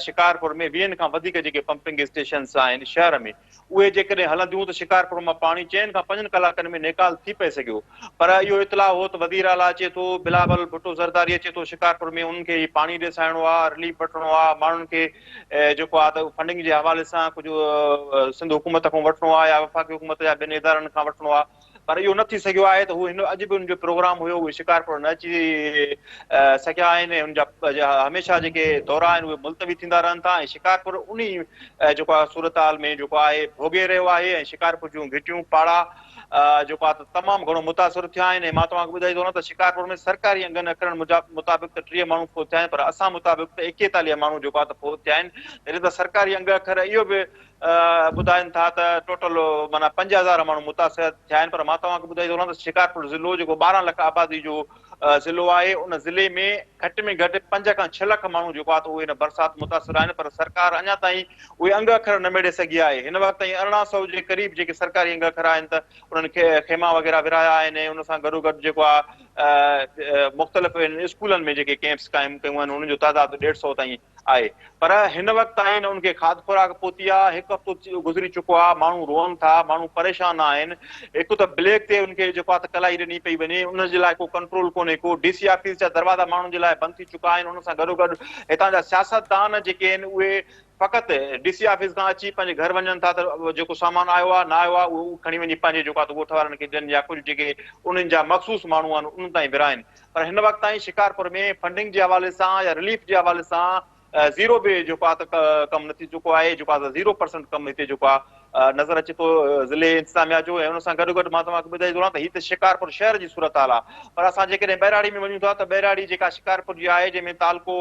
शिकारपुर में 20 खां वधीक जेके पंपिंग स्टेशन आहिनि शहर में उहे जेकॾहिं हलंदियूं त शिकारपुर मां पाणी 4 खां 5 कलाकनि में निकाल थी पए सघियो। पर इहो इतला हो त वज़ीर आला अचे थो, बिलावल भुट्टो ज़रदारी अचे थो शिकारपुर में, उन्हनि खे पाणी ॾिसाइणो आहे, रिलीफ वठिणो आहे, माण्हुनि खे जेको आहे त फंडिंग जे हवाले सां कुझु सिंध हुकूमत खां वठिणो आहे या वफ़ाक़ी हुकूमत जा ॿियनि इदारनि खां वठिणो आहे। पर इहो न थी सघियो आहे त हू हिन अॼु बि हुनजो प्रोग्राम हुयो उहे शिकारपुर न अची सघिया आहिनि। हुनजा हमेशह जेके दौरा आहिनि उहे मुलतवी थींदा रहनि था ऐं शिकारपुर उन जेको आहे सूरत हाल में जेको आहे भोॻे रहियो आहे। ऐं शिकारपुर जूं घिटियूं पाड़ा जेको आहे त तमामु घणो मुतासिर थिया आहिनि। ऐं मां तव्हांखे ॿुधाई थो वञा त शिकारपुर में सरकारी अंगनि अखरनि मुताबिक़ त 3 माण्हू पहुता आहिनि, पर असां मुताबिक़ त 41 माण्हू जेको आहे त पहुता आहिनि। जॾहिं त सरकारी अंग अखर इहो बि ॿुधाइनि था त टोटल माना 5000 माण्हू मुतासिर थिया आहिनि। पर मां तव्हांखे ॿुधाई थो वञा त शिकारपुर ज़िलो जेको 12 लख आबादी जो ज़िलो आहे उन ज़िले में घटि में घटि 5 खां 6 लख माण्हू जेको आहे त उहे हिन बरसाति मुतासिर आहिनि। पर सरकार अञा ताईं उहे अंग अखर न मेड़े सघी आहे। हिन वक़्त ताईं 1800 जे क़रीब जेके सरकारी अंग अखर आहिनि त उन्हनि खे खेमा वग़ैरह विराया आहिनि। ऐं उन सां गॾोगॾु जेको आहे मुख़्तलिफ़ स्कूलनि में जेके कैंप्स क़ाइमु कयूं आहिनि उन्हनि जो तादाद 150 ताईं आहे। पर हिन वक़्तु ताईं उनखे खाद खुराक पहुती आहे। हिकु हफ़्तो गुज़री चुको आहे, माण्हू रोअनि था, माण्हू परेशान आहिनि। हिकु त ब्लैक ते उनखे जेको आहे त कलाई ॾिनी पई वञे, उनजे लाइ को कंट्रोल कोन्हे को। DC ऑफिस जा दरवाज़ा माण्हुनि जे लाइ बंदि थी चुका आहिनि। उन सां गॾोगॾु हितां जा सियासतदान जेके आहिनि उहे फ़क़ति DC ऑफिस खां अची पंहिंजे घर वञनि था त जेको सामान आयो आहे न आयो आहे उहो खणी वञी पंहिंजे जेको आहे त ॻोठ वारनि खे ॾियनि, या कुझु जेके उन्हनि जा मख़सूस माण्हू आहिनि उन ताईं विरहाइनि। पर हिन वक़्तु ताईं शिकारपुर में फंडिंग जे हवाले सां या रिलीफ जे हवाले सां ज़ीरो बि जेको आहे त कमु न थी चुको आहे। जेको आहे 0% कमु हिते जेको आहे नज़र अचे थो ज़िले इंतिज़ामिया जो। ऐं हुन सां गॾोगॾु मां तव्हांखे ॿुधाए थो त हीअ त शिकारपुर शहर जी सूरत हाल आहे। पर असां जेकॾहिं बैराड़ी में वञूं था त बैराड़ी जेका शिकारपुर जी आहे, जंहिंमें तालको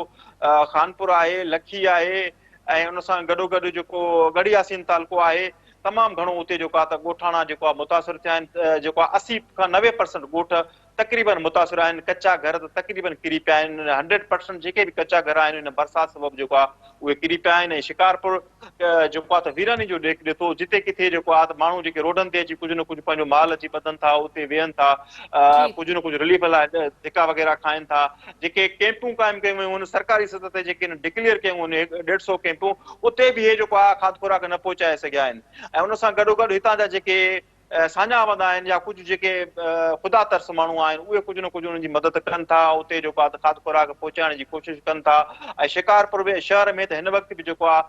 खानपुर आहे, लखी आहे, ऐं उन सां गॾोगॾु जेको गढ़ी यासीन तालको आहे, तमामु घणो उते जेको आहे त ॻोठाणा जेको आहे मुतासिर थिया आहिनि। जेको आहे 80 खां 90% ॻोठ तक़रीबन मुतासिर आहिनि। कचा घर त तक़रीबन किरी पिया आहिनि। 100% जेके बि कचा घर आहिनि इन बरसाति सबबु जेको आहे उहे किरी पिया आहिनि। ऐं शिकारपुर जेको आहे त वीरानी जो ॾेख ॾिठो, जिते किथे जेको आहे त माण्हू जेके रोडनि ते अची कुझु न कुझु पंहिंजो माल अची ॿधनि था, उते वेहनि था, कुझु न कुझु रिलीफ लाइ धिका वग़ैरह खाइनि था। जेके कैंपूं क़ाइमु कयूं वयूं आहिनि सरकारी सतह ते, जेके डिक्लेयर कयूं आहिनि 150 कैंपूं, उते बि इहे जेको आहे खाद खुराक न पहुचाए सघिया आहिनि। ऐं उन सां गॾोगॾु हितां जा जेके साञावंद आहिनि या कुझु जेके ख़ुदा तरस माण्हू आहिनि उहे कुझु न कुझु उन्हनि जी मदद कनि था, उते जेको आहे त खाद खुराक पहुचाइण जी कोशिशि कनि था। ऐं शिकारपुर में शहर में त हिन वक़्तु बि जेको आहे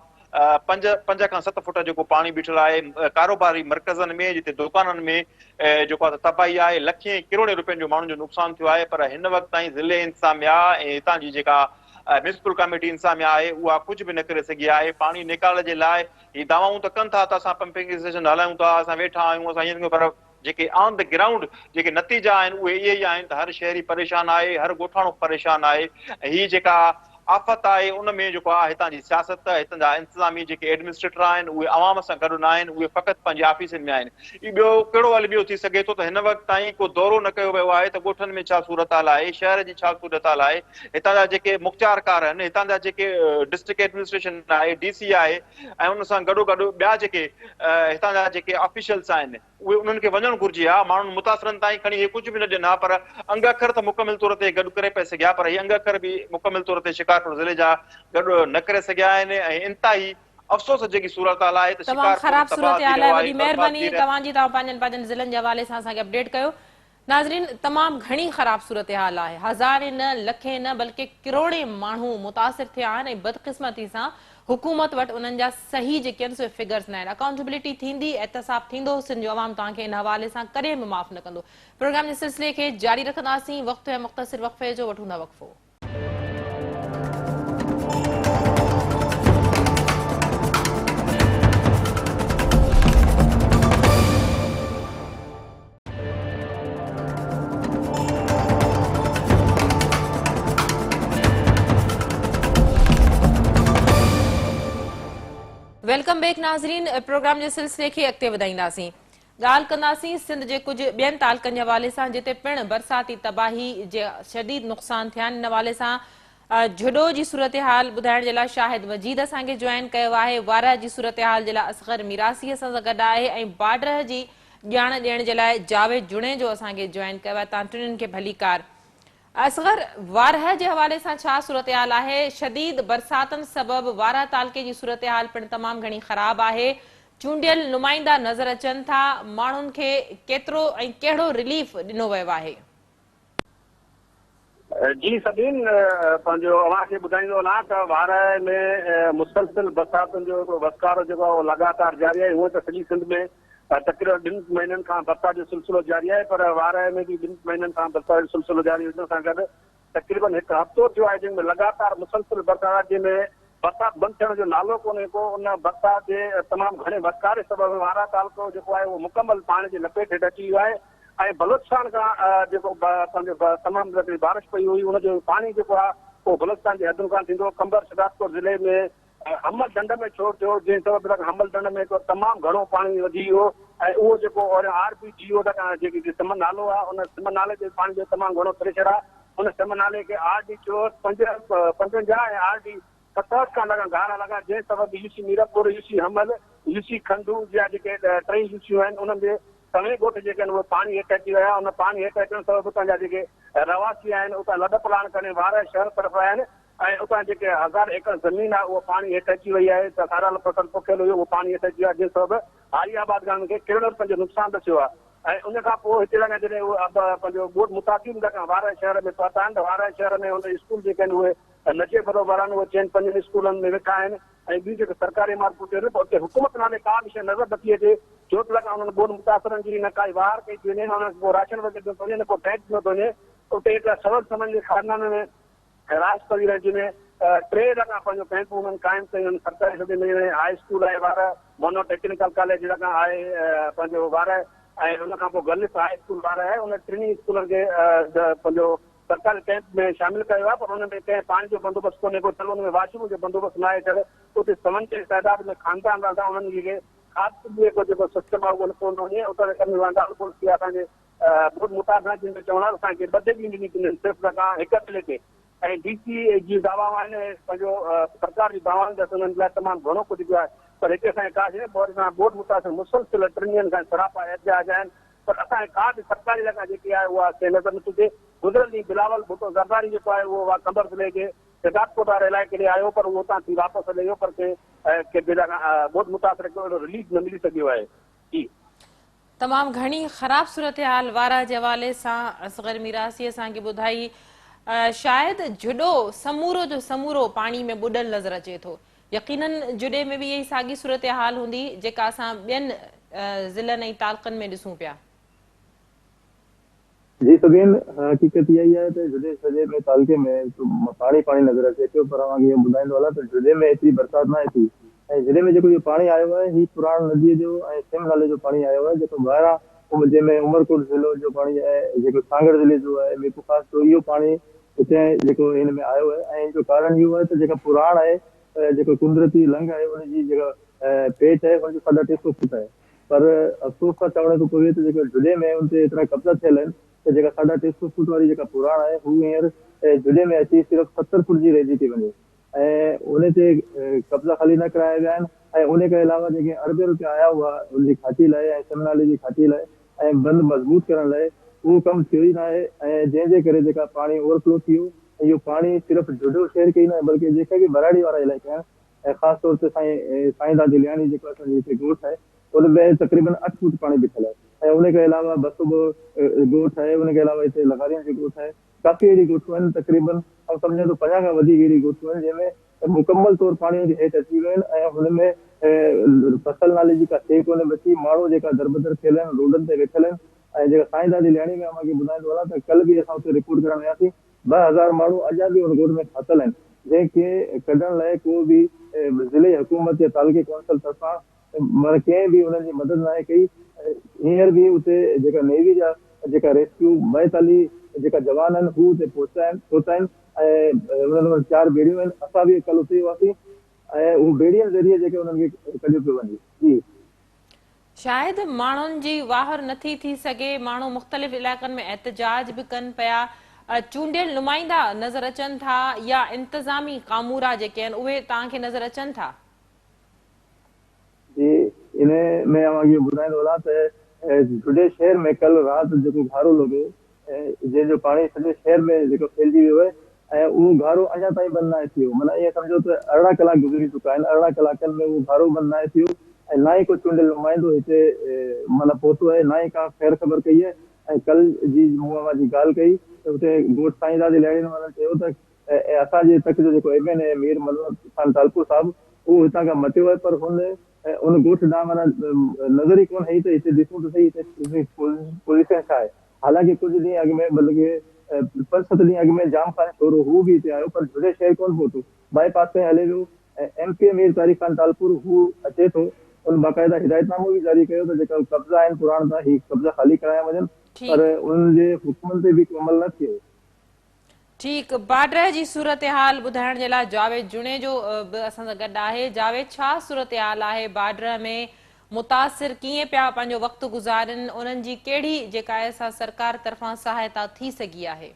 5 खां 7 फुट जेको पाणी बीठल आहे। कारोबारी मर्कज़नि में जिते दुकाननि में जेको आहे त तबाही आहे। लखे करोड़े रुपयनि जो माण्हुनि जो नुक़सानु थियो आहे। पर हिन वक़्तु ताईं ज़िले इंतिज़ामिया ऐं हितां जी जेका म्यूनिसिपल कमेटी इंतिज़ामिया आहे उहा कुझु बि न करे सघी आहे। पाणी निकाल जे लाइ ही दावाऊं त कनि था त असां पंपिंग स्टेशन हलायूं था, असां वेठा आहियूं, असां हीअं, पर जेके ऑन द ग्राउंड जेके नतीजा आहिनि उहे इहे ई आहिनि त हर शहरी परेशान आहे, हर ॻोठाणो परेशान आहे। ऐं हीअ जेका आफ़त आहे उन में जेको आहे हितां जी सियासत, हितां जा इंतिज़ामी जेके एडमिनिस्ट्रेटर आहिनि उहे अवाम सां गॾु न आहिनि, उहे फ़क़ति पंहिंजे ऑफिसनि में आहिनि। ई ॿियो कहिड़ो हल ॿियो थी सघे थो त हिन वक़्तु ताईं को दौरो न कयो वियो आहे त ॻोठनि में छा सूरत हाल आहे, शहर जी छा सूरत हाल आहे। हितां जा जेके मुख़्तियारकार आहिनि, हितां जा जेके डिस्ट्रिक्ट एडमिनिस्ट्रेशन आहे, DC आहे, ऐं उन सां गॾोगॾु ॿिया जेके हितां जा जेके ऑफिशियल्स आहिनि उहे उन्हनि खे वञणु घुरिजे हा। माण्हुनि मुतासिरनि ताईं खणी इहे कुझु बि न ॾिना, पर अंग अखर त मुकमिल तौर ते गॾु करे पए सघिया, पर इहे अंग अखर बि मुकमिल तौर ते शिकारपुर ज़िले जा गॾु न करे सघिया आहिनि। ऐं इंतिहाई अफ़सोस जेकी सूरत हाल आहे त तमामु ख़राब सूरत हाल आहे। वॾी महिरबानी शिकारपुर तव्हांजी, तव्हां पंहिंजनि ज़िलनि जे हवाले सां असांखे अपडेट कयो। नाज़रीन, तमामु घणी ख़राब सूरत हाल आहे। हज़ारे न, लखे न, बल्कि करोड़े माण्हू मुतासिर थिया आहिनि। ऐं बदकिस्मती सां हुकूमत वटि उन्हनि जा सही जेके आहिनि फिगर्स न आहिनि। अकाउंटेबिलिटी थींदी, एहतसाब थींदो, सिंध जो अवाम तव्हांखे इन हवाले सां कॾहिं बि माफ़ न कंदो। प्रोग्राम जे सिलसिले खे जारी रखंदासीं। वक़्तु ऐं मुख़्तसिर वक़फ़े जो वठूं था वक़फ़ो। वेलकम बैक नाज़रीन। प्रोग्राम जे सिलसिले खे अॻिते वधाईंदासीं। ॻाल्हि कंदासीं सिंध जे कुझु ॿियनि तालुकनि जे हवाले सां जिते पिणु बरसाती तबाही जे शदीद नुक़सान थिया आहिनि। इन हवाले सां झुडो जी सूरत हाल ॿुधाइण जे लाइ शाहिद मजीद असांखे जॉइन कयो आहे। वारा जी सूरत हाल जे लाइ असगर मिरासी असां सां गॾु आहे ऐं बार्डर जी ॼाण ॾियण जे लाइ जावेद जुणे जो असांखे जॉइन कयो आहे। तव्हां टिनिनि खे भली कार। असगर, वारह जे हवाले सां छा सूरत हाल आहे? शदीद बरसातनि सबबु वारह तालके जी सूरत हाल पिणु तमामु घणी ख़राब आहे। चूंडियल नुमाइंदा नज़र अचनि था। माण्हुनि खे केतिरो ऐं कहिड़ो रिलीफ ॾिनो वियो आहे? जी सभिन पंहिंजो अव्हांखे ॿुधाईंदो वञा त वारह में मुसलसिल बरसातुनि जो वसकारो जेको आहे लगातार जारी आहे। हूअं त सॼी सिंध में तक़रीबन 2 महीननि खां बरसात जो सिलसिलो जारी आहे, पर वारह में बि 2 महीननि खां बरसात जो सिलसिलो जारी हुजण सां गॾु तक़रीबन 1 हफ़्तो थियो आहे जंहिंमें लगातार मुसलसिल बरसात, जंहिंमें बरसात बंदि थियण जो नालो कोन्हे को। उन बरसात जे तमामु घणे वसकारे सबबु वारह तालको जेको आहे उहो मुकमल पाणी जी लपेट हेठि अची वियो आहे। ऐं बलूचिस्तान खां जेको पंहिंजो तमामु घणी बारिश पई हुई उनजो पाणी जेको आहे उहो बलूचिस्तान जी हदुनि खां थींदो कंबर शहदादपुर ज़िले में हमल ढंढ में छो थियो, जंहिं सबबु हमल ढंढ में तमामु घणो पाणी वधी वियो। ऐं उहो जेको RBGO जेकी सिमन नालो आहे उन सिमन नाले ते पाणी जो तमामु घणो प्रेशर आहे। उन सिमन नाले खे RD 55 ऐं RD 67 खां लॻा गारा लॻा, जंहिं सबबु UC मीरपुर, UC हमल, UC खंडू जा जेके 3 UCयूं आहिनि उन्हनि जे सवे ॻोठ जेके आहिनि उहे पाणी हेठि अची विया। उन पाणी हेठि अचण सबबु उतां जा जेके रवासी आहिनि उतां लॾ पलाण करे वारह शहर तरफ़ आया आहिनि। ऐं उतां जेके 1000 एकड़ ज़मीन आहे उहो पाणी हेठि अची वई आहे त खाराल फसल पोखियल हुयो उहो पाणी हेठि अची वियो आहे जंहिं सबबु हारियाबाद गांव खे किरण रुपये जो नुक़सानु थियो आहे ऐं उन खां पोइ हिते जॾहिं उहे पंहिंजो बोट मुतासिर वारा शहर में पहुता आहिनि त वारा शहर में हुन स्कूल जेके आहिनि उहे नचे बराबरि आहिनि उहे 4-5 स्कूलनि में वेठा आहिनि ऐं ॿियूं जेके सरकारी इमारतूं थियनि पर उते हुकूमत नाले का बि शइ नज़र नथी अचे छो त लॻा हुननि बोट मुतासिरनि जी न काई वार कई थी वञे न को राशन वग़ैरह थो वञे न को टैक्स नथो वञे उते हिकिड़ा सरल समझ जे खानदाननि में राज कवी रहिजी में 3 लॻा पंहिंजो कैंपूं हुननि क़ाइमु कयूं आहिनि सरकारी सभु में हाई स्कूल आहे वार मोनो टेक्निकल कॉलेज लॻा आहे पंहिंजो वार ऐं हुन खां पोइ गर्ल्स हाई स्कूल वार आहे उन 3 स्कूलनि खे पंहिंजो सरकारी कैंप में शामिल कयो आहे पर हुन में कंहिं पाणी जो बंदोबस्तु कोन्हे को चलो हुन में वॉशरूम जो बंदोबस्तु न आहे छॾ उते समन जे तइदाद में खानदान रहंदा उन्हनि खे ख़ासि को जेको सिस्टम आहे उहो न कोन वञे उते कमी वांदा थी असांजे बोट मुताबिक़ जिन चवण असांखे 2 ॾींहं ॾिनी सिर्फ़ु लॻा हिक किले ते ऐं डीसी जी दावाऊं आहिनि पंहिंजो सरकार जी दावाउनि जा उन्हनि लाइ तमामु घणो कुझु कयो आहे पर हिते असांखे का शइ बोट मुतासिर मुसलसिल 3 ॾींहंनि खां सरापा एहतिजाज आहिनि पर असांखे का बि सरकारी जॻह जेकी आहे उहा कंहिं नज़र नथी अचे गुज़िरियल ॾींहुं बिलावल भुटो ज़रदारी जेको आहे उहो कंबर ज़िले जे सिद्धार्थपुर वारे इलाइक़े ॾे आयो पर उहो उतां थी वापसि हले वियो पर कंहिं बोट मुतासिर रिलीफ न मिली सघियो आहे जी तमामु घणी ख़राब सूरत हाल वारा जे हवाले सां असगर मिरासी असांखे ॿुधाई शायदि जुॾो समूरो जो समूरो पाणी में ॿुॾल नज़र अचे थो यकीनन जुॾे में बि इहा ई साॻी सूरत हाल हूंदी जेका असां ॿियनि ज़िलनि ऐं तालुकनि में ॾिसूं पिया जी सभिन हकीकत इहा ई आहे त जुॾे सॼे में तालुके में पाणी नज़र अचे पियो पर मां इहो ॿुधाईंदो हलां त जुॾे में एतिरी बरसाति न आहे थी ऐं जिले में जेको इहो पाणी आयो आहे हीउ पुराण नदीअ जो ऐं सिम नाले जो पाणी आयो आहे जेको ॿाहिरां जंहिंमें उमरकोट ज़िलो जो पाणी आहे जेको सागर ज़िले जो आहे मीरपुर ख़ासि जो इहो पाणी हिते जेको हिन में आयो आहे ऐं जो कारण इहो आहे त जेका पुराण आहे जेको कुदरती लंघ आहे उनजी जेका पेच आहे उनजो 350 फुट आहे पर अफ़सोस सां चवण थो पवे त जेको जुॾे में उन ते एतिरा कब्ज़ा थियल आहिनि त जेका 350 फुट वारी जेका पुराण आहे हू हींअर जुॾे में अची सिर्फ़ु 70 फुट जी रहिजी थी वञे ऐं उन ते कब्ज़ा ख़ाली न कराया विया आहिनि ऐं उन खां अलावा जेके अरबे रुपया आया हुआ उनजी खाती लाइ ऐं समनाले जी खाती लाइ ऐं बंदि मज़बूत करण लाइ उहो कमु थियो ई न आहे ऐं जंहिंजे करे जेका पाणी ओवरफ्लो थी वियो इहो पाणी सिर्फ़ु जुॾो शहर खे ई न आहे बल्कि जेके बि बराड़ी वारा इलाइक़ा आहिनि ऐं ख़ासि तौर ते साईं दादिलियाणी जेको असांजे हिते ॻोठ आहे उन में तक़रीबन 8 फुट पाणी बीठल आहे ऐं उन खां अलावा बसोबो ॻोठ आहे उन खां अलावा हिते लगारियुनि जो ॻोठ आहे काफ़ी अहिड़ी ॻोठूं आहिनि तक़रीबन ऐं सम्झो त 50 खां वधीक अहिड़ी ॻोठूं आहिनि जंहिंमें मुकमल तौर पाणी हेठि अची वियो आहिनि ऐं हुनमें फसल नाले जी का शइ कोन्हे बची माण्हू जेका दरबदर थियल आहिनि रोडनि ते वेठल आहिनि ऐं जेका साईं दादिलियाणी में मूंखे ॿुधाईंदो हलां त कल्ह बि असां हुते रिपोर्ट करण वियासीं 2000 माण्हू अञा बि हुन ॻोठ में फाथल आहिनि जंहिंखे कढण लाइ को बि ज़िले हुकूमत या तालुके कौंसल तरफ़ां माना कंहिं बि हुननि जी मदद न आहे कई हींअर बि उते जेका नेवी जा जेका रेस्क्यू 42 जेका जवान आहिनि हू हुते पहुता आहिनि ऐं हुननि वटि 4 बेड़ियूं आहिनि असां बि कल्ह उते हुआसीं ऐं उहो बेड़ियुनि ज़रिए जेके उन्हनि खे कढियो पियो वञे जी शायदि माण्हुनि जी वाहर नथी थी सघे माण्हू मुख़्तलिफ़ इलाइक़नि में एहतजाज बि कनि पिया चूंडियल नुमाइंदा नज़र अचनि था या इंतज़ामी कामूरा जेके आहिनि उहे तव्हांखे नज़र अचनि था जी इन में इहो ॿुधाईंदो हलां त जुॾे शहर में कल्ह राति जेको घारो लॻो जंहिंजो पाणी सॼे शहर में जेको फैलिजी वियो आहे ऐं उहो घारो अञा ताईं बंदि न आहे थियो माना ईअं सम्झो त 18 कलाक गुज़री चुका आहिनि 18 कलाकनि में उहो घारो बंदि न आहे थियो ऐं ना ई को चूंडियल नुमाइंदो हिते माना पहुतो आहे ना ई का ख़ैर ख़बर कई आहे ऐं कल्ह जी मूं जी ॻाल्हि कई त हुते ॻोठ साईं दादिलियाणी वारनि चयो त असांजे तक जो जेको MNA मीर मनोहर खान तालपुर साहिबु उहो हितां खां मटियो आहे पर उन ॻोठ ॾांहुं माना नज़र ई कोन आई त हिते ॾिसूं त सही हिते पोज़ीशन छा आहे हालांकि कुझु ॾींहं अॻु में बल्कि 5-7 ॾींहं अॻु में जाम खान थोरो हू बि हिते आयो पर जुॾे शहर कोन पहुतो बाईपास ते हले वियो ऐं MP मीर तारिक खान तालपुर हू अचे थो उन बाक़ाइदा हिदायतनामो बि जारी कयो त जेका कब्ज़ा आहिनि पुराण सां ही कब्ज़ा ख़ाली कराया वञनि पर उन्हनि जे हुकुमनि ते बि अमल न थियो ठीकु बाड्र जी सूरत हाल ॿुधाइण जे लाइ जावेद जुणे जो बि असां सां गॾु आहे जावेद छा सूरत हाल आहे बाड्र में मुतासिर कीअं पिया पंहिंजो वक़्तु गुज़ारनि उन्हनि जी कहिड़ी जेका आहे सरकार तरफ़ां सहायता थी सघी आहे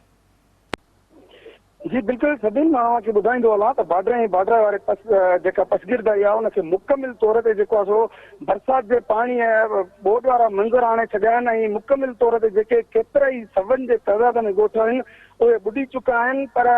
जी बिल्कुलु सभिनी माण्हुनि खे ॿुधाईंदो हलां त बॉर्डर वारे जेका पसगिरदारी आहे उनखे मुकमिल तौर ते जेको आहे सो बरसाति जे पाणी ऐं ॿोॾ वारा मंज़र आणे छॾिया आहिनि ऐं मुकमिल तौर ते जेके केतिरा ई सवनि जे तइदाद में ॻोठ आहिनि उहे ॿुॾी चुका आहिनि। पर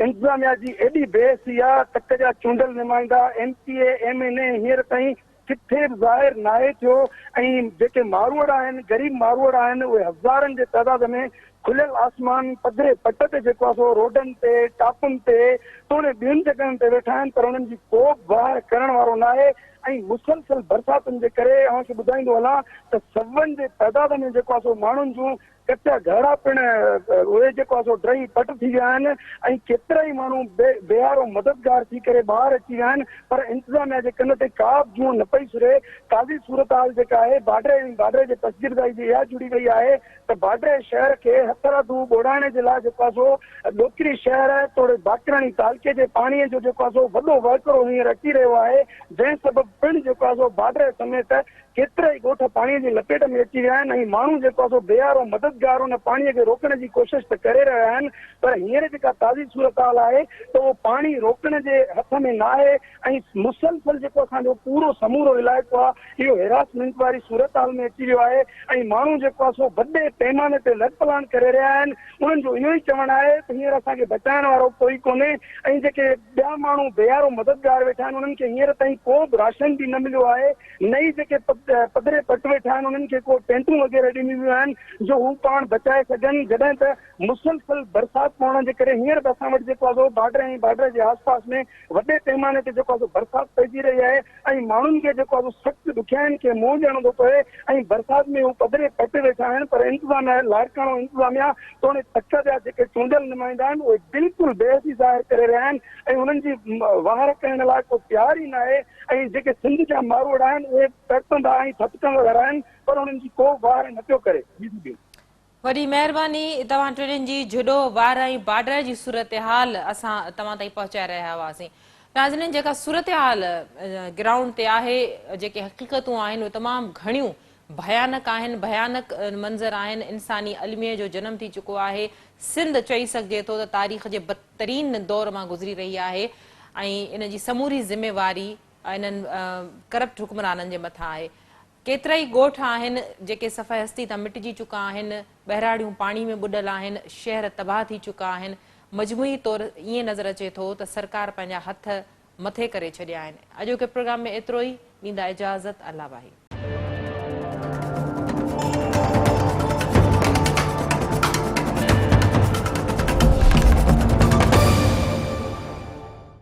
इंतिज़ामिया जी एॾी बेहसी आहे, तक जा चूंडियल नुमाइंदा MPA MNA हींअर ताईं किथे बि ज़ाहिर नाहे थियो ऐं जेके मारूअड़ आहिनि, गरीब मारूअड़ आहिनि, उहे हज़ारनि जे तइदाद में खुलियल आसमान पधरे पट ते जेको आहे सो रोडनि ते टापुनि ते तोड़े ॿियुनि जॻहियुनि ते वेठा आहिनि, पर उन्हनि जी को बि वाह करण वारो न आहे। ऐं मुसलसल बरसातुनि जे करे अव्हांखे ॿुधाईंदो हलां त सवनि जे तइदाद में जेको आहे सो माण्हुनि जूं कचा घड़ा पिण उहे जेको आहे सो ड्रही पट थी विया आहिनि ऐं केतिरा ई माण्हू बेहारो मददगार थी करे ॿाहिरि अची विया आहिनि, पर इंतिज़ामिया जे कन ते का बि जूं न पई सुरे। ताज़ी सूरत हाल जेका आहे बॉर्डर जे तस्गिरदारी जी इहा जुड़ी वई आहे त बॉर्डर शहर खे हथरादू ॿोड़ाइण जे लाइ जेको आहे सो ॾोकिरी शहर तोड़े बाकराणी तालके जे पाणीअ जो जेको आहे सो वॾो वहिकिरो हींअर अची रहियो आहे, जंहिं सबबु पिणु जेको आहे सो बॉर्डर समेत केतिरा ई ॻोठ पाणीअ जी लपेट में अची विया आहिनि ऐं माण्हू जेको आहे सो बेहारो मददगार उन पाणीअ खे रोकण जी कोशिशि त करे रहिया आहिनि, पर हींअर जेका ताज़ी सूरत हाल आहे त उहो पाणी रोकण जे हथ में न आहे ऐं मुसलसल जेको असांजो पूरो समूरो इलाइक़ो आहे इहो हेरासमेंट वारी सूरत हाल में अची वियो आहे ऐं माण्हू जेको आहे सो वॾे पैमाने ते लटपलान करे रहिया आहिनि। उन्हनि जो इहो ई चवणु आहे त हींअर असांखे बचाइण वारो कोई कोन्हे ऐं जेके ॿिया माण्हू बेहारो मददगार वेठा आहिनि उन्हनि खे हींअर ताईं को बि राशन बि न मिलियो आहे। नई जेके पधरे पट वेठा आहिनि उन्हनि खे को टेंटूं वग़ैरह ॾिनियूं वियूं आहिनि जो हू पाण बचाए सघनि, जॾहिं त मुसलसल बरसाति पवण जे करे हींअर बि असां वटि जेको आहे सो बॉर्डर ऐं बॉर्डर जे आसपास में वॾे पैमाने ते जेको आहे सो बरसाति पइजी रही आहे ऐं माण्हुनि खे जेको आहे सो सख़्तु ॾुखियाईनि खे मुंहुं ॾियणो थो पए ऐं बरसाति में हू पधरे पट वेठा आहिनि, पर इंतिज़ामिया लाइकाणो इंतिज़ामिया तोड़े तक जा जेके चूंडियल नुमाइंदा आहिनि उहे बिल्कुलु बेहसी ज़ाहिर करे रहिया आहिनि ऐं उन्हनि जी वार करण लाइ को तयार ई न आहे ऐं जेके सिंध जा मारूअड़ आहिनि उहे तड़पंदा ऐं थपकंदा आहिनि, पर उन्हनि जी को वार न पियो करे। वॾी महिरबानी तव्हां टिनिनि जी जुॾो वार ऐं बॉर्डर जी सूरत हाल असां तव्हां ताईं पहुचाए रहिया हुआसीं। नाज़रीन, जेका सूरत हाल ग्राउंड ते आहे, जेके हक़ीक़तूं आहिनि उहे तमामु घणियूं भयानक आहिनि, भयानक मंज़र आहिनि। इंसानी अलमीअ जो जनम थी चुको आहे। सिंध चई सघिजे थो त तारीख़ जे बदतरीन दौर मां गुज़री रही आहे ऐं इन जी समूरी ज़िम्मेवारी इन्हनि करप्ट हुक्मराननि जे मथां आहे। केतिरा ई ॻोठ आहिनि जेके सफ़ाई हस्ती तां मिटिजी चुका आहिनि, बहिराड़ियूं पाणी में ॿुॾल आहिनि, शहर तबाह थी चुका आहिनि। मजमूई तौरु ईअं नज़र अचे थो त सरकार पंहिंजा हथ मथे करे छॾिया आहिनि। अॼोके प्रोग्राम में एतिरो ई, ॾींदा इजाज़त। अल्लाह भाई।